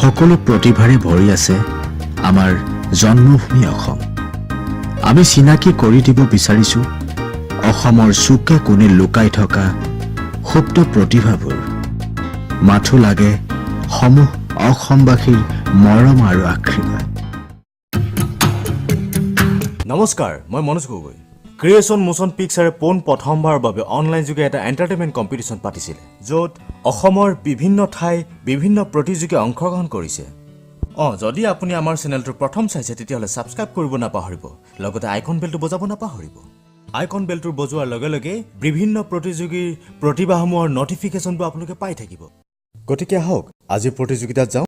সকলো প্ৰতিভাৰে ভৰি আছে আমাৰ জন্মভূমি অসম। আমি চিনাকি কৰি দিব বিচাৰিছো অসমৰ চুকে কোণে লুকাই থকা সুপ্ত প্ৰতিভাবোৰ। মাথো লাগে সমূহ অসমবাসীৰ মৰম আৰু আশীৰ্বাদ। নমস্কাৰ, মই মনোজ গগৈ। ক্ৰিয়েশ্যন মোচন পিকচাৰে পোন প্ৰথমবাৰৰ বাবে অনলাইন যোগে এটা এণ্টাৰটেইনমেণ্ট কম্পিটিশ্যন পাতিছিলে, য'ত অসমৰ বিভিন্ন ঠাই বিভিন্ন প্ৰতিযোগীয়ে অংশগ্ৰহণ কৰিছে। যদি আপুনি আমাৰ চেনেলটো প্ৰথম চাইছে তেতিয়াহ'লে ছাবস্ক্ৰাইব কৰিব নাপাহৰিব, লগতে আইকন বেলটো বজাব নাপাহৰিব। আইকন বেলটো বজোৱাৰ লগে লগে বিভিন্ন প্ৰতিযোগীৰ প্ৰতিভাসমূহৰ নটিফিকেশ্যনবোৰ আপোনালোকে পাই থাকিব। গতিকে আহক আজিৰ প্ৰতিযোগিতাত যাওঁ।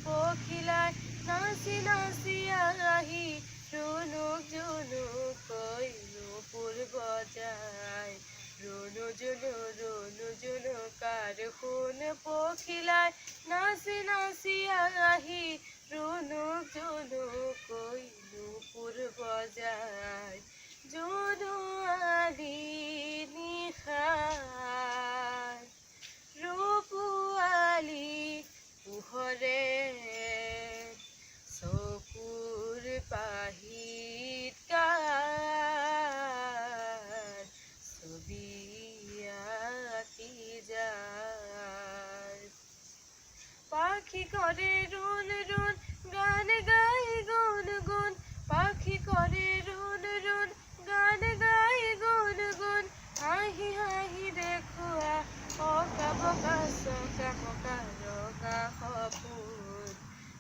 পখিলাই নাচি নাচি আহি ৰুনুক জুনুক কৈ নুপুৰ বজাই ৰুনু জুনু কাৰ শুন পখিলাই নাচি নাচি আহি ৰুনুক জুনুক কৈ নুপুৰ বজাই জুনু আলি নিশাৰ ৰূপুৱালী পোহৰে চকুৰ পাহিত কাৰ ছবি আঁকি যায়। পাখি কৰে ৰুণ ৰুণ গান গাই গুণ গুণ, পাখি কৰে ৰুণ ৰুণ গান গাই গুণ গুণ, হাঁহি হাঁহি দেখুৱা অকা বকা চকা মকা ৰঙা সপোন,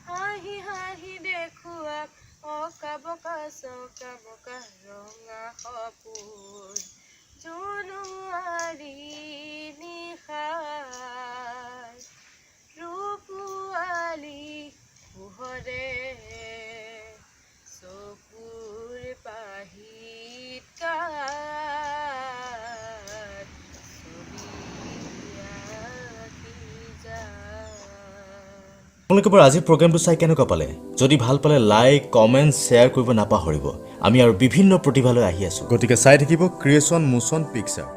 হাঁহি হাঁহি দেখুৱা অকা বকা চকা মকা ৰঙা সপোন, জোনোৱাৰী নিশাৰ ৰূপুৱালী পোহৰে চকুৰ পাহিত কাৰ আপোনালোকে বাৰু আজিৰ প্ৰগ্ৰেমটো চাই কেনেকুৱা পালে? যদি ভাল পালে লাইক, কমেণ্ট, শ্বেয়াৰ কৰিব নাপাহৰিব। আমি আৰু বিভিন্ন প্ৰতিভালৈ আহি আছোঁ, গতিকে চাই থাকিব ক্ৰিয়েশ্যন মোচন পিকচাৰ।